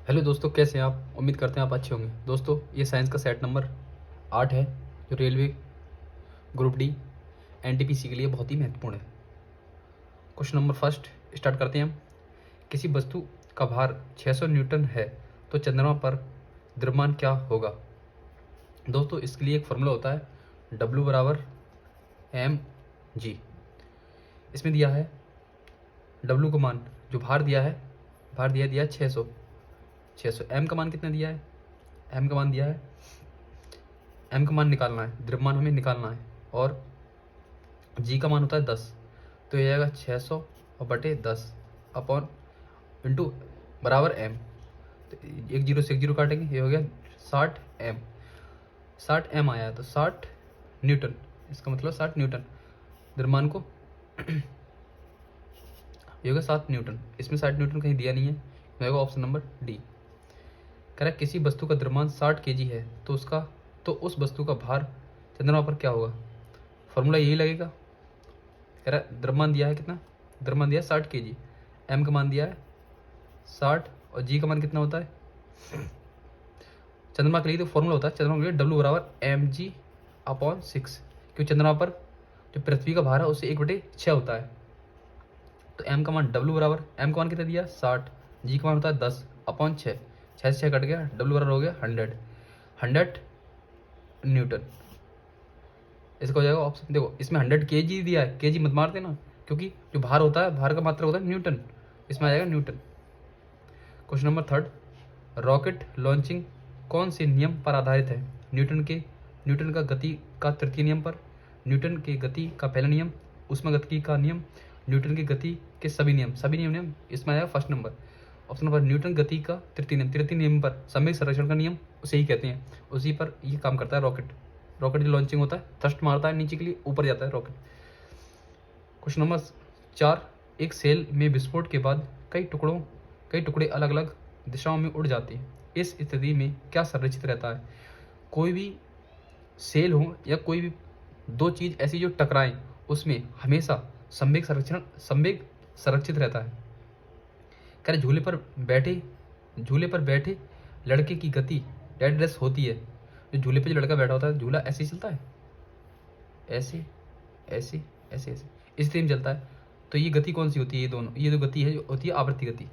Hello दोस्तों, कैसे हैं आप? उम्मीद करते हैं आप अच्छे होंगे। दोस्तों, ये साइंस का सेट नंबर 8 है, जो रेलवे ग्रुप डी एनटीपीसी के लिए बहुत ही महत्वपूर्ण है। क्वेश्चन नंबर फर्स्ट स्टार्ट करते हैं हम। किसी वस्तु का भार 600 न्यूटन है तो चंद्रमा पर द्रव्यमान क्या होगा? दोस्तों, इसके लिए एक फॉर्मूला होता है, W बराबर mg। इसमें दिया है W का मान, जो भार दिया है, भार दिया 600। m का मान कितना दिया है? m का मान दिया है, m का मान निकालना है, द्रव्यमान हमें निकालना है, और g का मान होता है 10। तो ये आएगा 600 और बटे 10 अपॉन इंटू बराबर m। तो एक जीरो से एक जीरो काटेंगे, ये हो गया 60m। 60m आया है तो 60 न्यूटन, इसका मतलब 60 न्यूटन द्रव्यमान को ये होगा 7 न्यूटन। इसमें 60 न्यूटन कहीं दिया नहीं है, ये होगा ऑप्शन नंबर डी। कह रहा है किसी वस्तु का द्रव्यमान 60 kg है तो उस वस्तु का भार चंद्रमा पर क्या होगा? फॉर्मूला यही लगेगा। कह रहा है द्रव्यमान दिया है कितना? द्रव्यमान दिया है 60 kg, m का मान दिया है 60 और g का मान कितना होता है? चंद्रमा के लिए तो फॉर्मूला होता है, चंद्रमा के लिए W बराबर mg अपॉन 6, क्योंकि चंद्रमा पर जो पृथ्वी का भार है उससे 1/6 होता है। तो m का मान W बराबर, m का मान कितना दिया 60, g का मान होता है 10 अपॉन 6, 6 से 6 कट गया, W बराबर हो गया 100 न्यूटन। इसका हो जाएगा ऑप्शन। देखो, इसमें 100 kg दिया है, kg मत मार देना, क्योंकि जो भार होता है, भार का मात्रा होता है न्यूटन, इसमें आ जाएगा Newton. Question number third, rocket launching कौन से नियम पर आधारित है? न्यूटन का गति का तृतीय नियम पर, न्यूटन के गति का पहला नियम, ऊष्मागतिकी का नियम, न्यूटन की गति के सभी नियम, इसमें आएगा first number option number. Newton गति का तृतीय नियम पर, संवेग संरक्षण का नियम उसे ही कहते हैं, उसी पर ये काम करता है रॉकेट जो लॉन्चिंग होता है, थ्रस्ट मारता है नीचे के लिए, ऊपर जाता है रॉकेट। क्वेश्चन नंबर 4, एक सेल में विस्फोट के बाद कई टुकड़े अलग अलग दिशाओं में उड़ जाते हैं। इस स्थिति में क्या संरक्षित रहता है? कोई भी सेल हो या कोई भी दो चीज ऐसी जो टकराएं, उसमें हमेशा संवेग संरक्षित रहता है। कह रहे झूले पर बैठे लड़के की गति डेड रेस होती है। जो झूले पे जो लड़का बैठा होता है, झूला ऐसे ही चलता है, ऐसे ऐसे ऐसे ऐसे इस स्थिति में चलता है। तो ये गति कौन सी होती है? ये जो गति है, जो होती है आवृत्ति गति।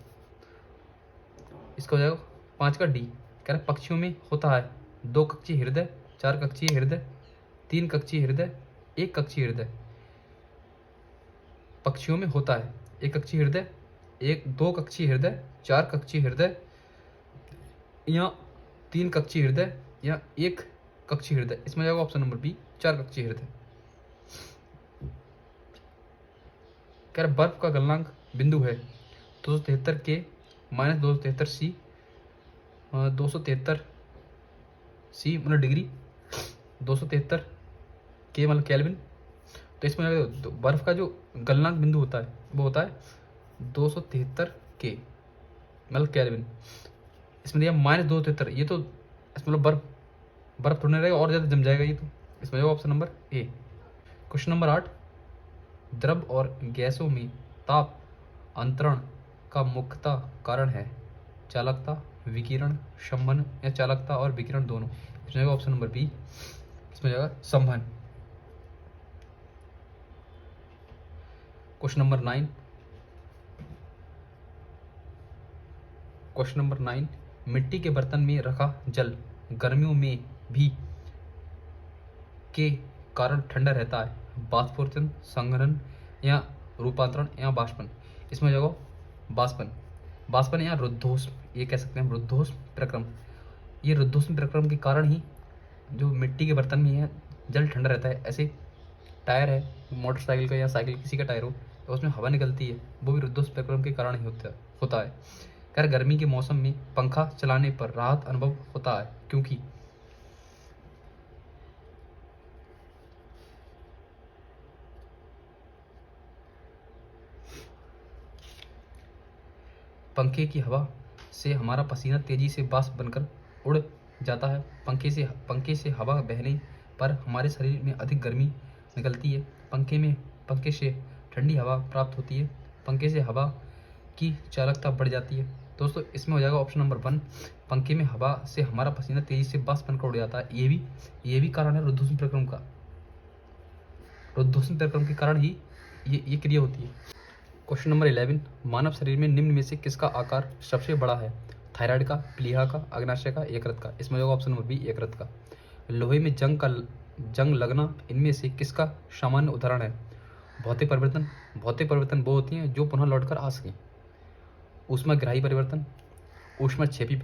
इसका हो जाएगा 5 का डी। कह रहा पक्षियों में होता है 2 कक्षीय हृदय, 4 कक्षीय हृदय, 3 कक्षीय हृदय, 1 कक्षीय हृदय। पक्षियों में होता है 1 कक्षीय हृदय, 2 कक्षीय हृदय, 4 कक्षीय हृदय, या 3 कक्षीय हृदय, या 1 कक्षीय हृदय। इसमें जाएगा ऑप्शन नंबर बी, 4 कक्षीय हृदय। कह रहा बर्फ का गलनांक बिंदु है 273 के माइनस 273 सी, 273 सी मतलब डिग्री, 273 के मतलब केल्विन। तो इसमें बर्फ का जो गलनांक बिंदु होता है वो होता है 273 के मतलब केल्विन। इसमें दिया माइनस 273, ये तो इसमें मतलब बर्फ थोड़ी रहेगा, और ज़्यादा जम जाएगा ये तो। इसमें जाएगा option number A. Question number 8, द्रव और गैसों में ताप अंतरण का मुख्यतः कारण है? चालकता, विकिरण, संवहन, या चालकता और विकिरण दोनों। इसमें जाएगा ऑप्शन नंबर बी, इसमें जाएगा संवहन। क्वेश्चन नंबर 9, मिट्टी के बर्तन में रखा जल गर्मियों में भी के कारण ठंडा रहता है? वाष्पोत्सर्जन, संघनन, या रूपांतरण, या बाष्पन। इसमें जाएगा बाष्पन या रुद्धोष्म, ये कह सकते हैं रुद्धोष्म प्रक्रम। ये रुद्धोष्म प्रक्रम के कारण ही जो मिट्टी के बर्तन में है जल ठंडा रहता है। ऐसे टायर है मोटरसाइकिल का या साइकिल किसी का टायर हो, तो उसमें हवा निकलती है, वो भी रुद्धोष्म प्रक्रम के कारण ही होता है। खैर गर्मी के मौसम में पंखा चलाने पर राहत अनुभव होता है, क्योंकि पंखे की हवा से हमारा पसीना तेजी से वाष्प बनकर उड़ जाता है। पंखे से हवा बहने पर हमारे शरीर में अधिक गर्मी निकलती है। पंखे से ठंडी हवा प्राप्त होती है। पंखे से हवा की चालकता बढ़ जाती है। दोस्तों इसमें हो जाएगा ऑप्शन नंबर 1, पंखे में हवा से हमारा पसीना तेजी से वाष्प बनकर उड़ जाता है। ये भी कारण है रुद्धोष्ण प्रक्रम का। रुद्धोष्ण प्रक्रम के कारण ही ये क्रिया होती है। क्वेश्चन नंबर 11, मानव शरीर में निम्न में से किसका आकार सबसे बड़ा है? थायराइड का, प्लीहा का, अग्नाशय का, यकृत का। इसमें होगा ऑप्शन नंबर बी, यकृत का। लोहे में जंग लगना इनमें से किसका सामान्य उदाहरण है? भौतिक परिवर्तन वो होती हैं जो पुनः लौटकर आ सकें। ऊष्माग्राही परिवर्तन, ऊष्मक्षेपी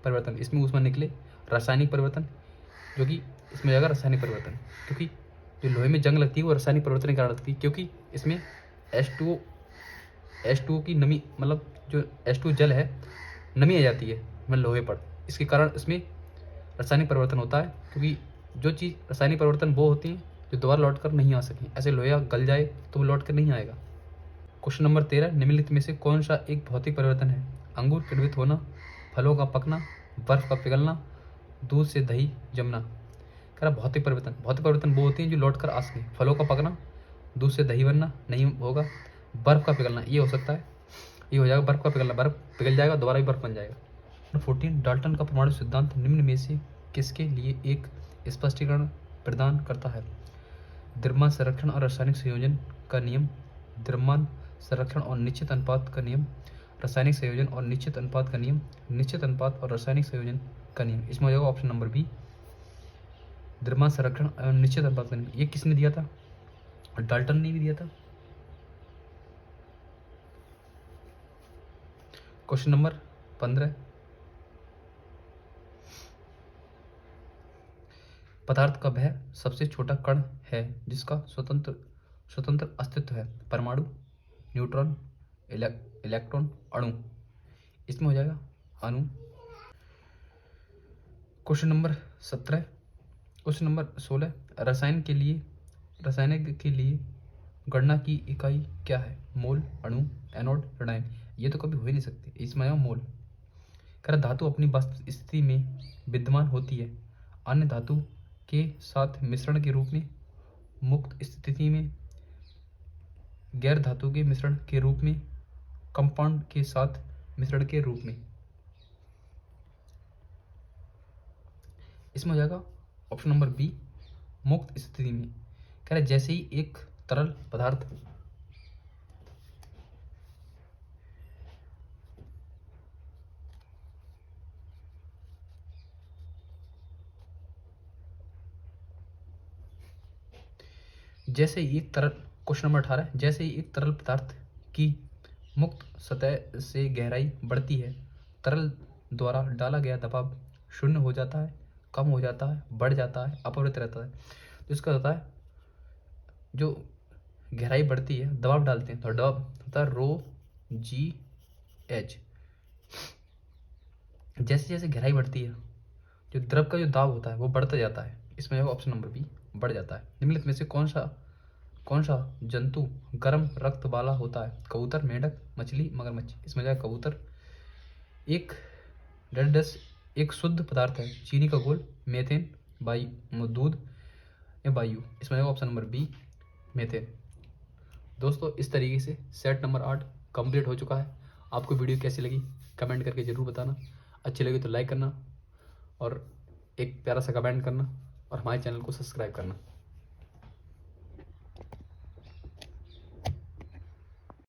परिवर्तन, इसमें ऊष्मा निकले। रासायनिक परिवर्तन, जो कि इसमें जाएगा रासायनिक परिवर्तन, क्योंकि जो लोहे में जंग लगती है वो रासायनिक परिवर्तन के कारण लगती है, क्योंकि इसमें H2O की नमी, मतलब जो H2 जल है, नमी आ जाती है मतलब लोहे पर, इसके कारण इसमें रासायनिक परिवर्तन होता है। क्योंकि जो चीज़ रासायनिक परिवर्तन वो होती हैं जो दोबारा लौट कर नहीं आ सकें। ऐसे लोहा गल जाए तो वो लौट कर नहीं आएगा। क्वेश्चन नंबर 13, निम्नलिखित में से कौन सा एक भौतिक परिवर्तन है? अंगूर किण्वित होना, फलों का पकना, बर्फ का पिघलना, दूध से दही जमना। कह रहा भौतिक परिवर्तन वो होती हैं जो लौट कर आ सकें। फलों का पकना, दूध से दही बनना नहीं होगा, बर्फ का पिघलना ये हो सकता है, ये हो जाएगा बर्फ का पिघलना, बर्फ पिघल जाएगा दोबारा भी बर्फ बन जाएगा। 14, डाल्टन का परमाणु सिद्धांत निम्न में से किसके लिए एक स्पष्टीकरण प्रदान करता है? द्रव्यमान संरक्षण और रासायनिक संयोजन का नियम, द्रव्यमान संरक्षण और निश्चित अनुपात का नियम, रासायनिक संयोजन और निश्चित अनुपात का नियम, निश्चित अनुपात और रासायनिक संयोजन का नियम। इसमें हो जाएगा ऑप्शन नंबर बी, द्रव्यमान संरक्षण और निश्चित अनुपात का नियम। ये किसने दिया था? डाल्टन ने भी दिया था। क्वेश्चन नंबर 15, पदार्थ का वह सबसे छोटा कण है जिसका स्वतंत्र अस्तित्व है? परमाणु, न्यूट्रॉन, इलेक्ट्रॉन, अणु। इसमें हो जाएगा अणु। क्वेश्चन नंबर 16, रसायनिक के लिए गणना की इकाई क्या है? मोल, अणु, एनोड, ऋणायन। ये तो कभी हो ही नहीं सकते, इसमें आया मोल। कह रहा धातु अपनी वास्तविक स्थिति में विद्यमान होती है अन्य धातु के साथ मिश्रण के रूप में, मुक्त स्थिति में गैर धातु के मिश्रण के रूप में, कंपाउंड के साथ मिश्रण के रूप में। इसमें हो जाएगा ऑप्शन नंबर बी, मुक्त स्थिति में। कह रहे जैसे ही एक तरल पदार्थ क्वेश्चन नंबर 18, जैसे ही एक तरल पदार्थ की मुक्त सतह से गहराई बढ़ती है, तरल द्वारा डाला गया दबाव शून्य हो जाता है, कम हो जाता है, बढ़ जाता है, अपरिवर्तित रहता है। तो इसका होता है जो गहराई बढ़ती है, दबाव डालते हैं तो दबाव होता है रो जी एच। जैसे जैसे गहराई बढ़ती है जो द्रव का जो दाब होता है वो बढ़ता जाता है। इसमें ऑप्शन नंबर बी, बढ़ जाता है। निम्नलिखित में से कौन सा जंतु गर्म रक्त वाला होता है? कबूतर, मेंढक, मछली, मगरमच्छ। इसमें जाए कबूतर। एक शुद्ध पदार्थ है चीनी का घोल, मेथेन, दूध या वायु। इसमें जाएगा ऑप्शन नंबर बी, मेथेन। दोस्तों इस तरीके से सेट नंबर 8 कंप्लीट हो चुका है। आपको वीडियो कैसी लगी कमेंट करके ज़रूर बताना। अच्छी लगी तो लाइक करना और एक प्यारा सा कमेंट करना और हमारे चैनल को सब्सक्राइब करना।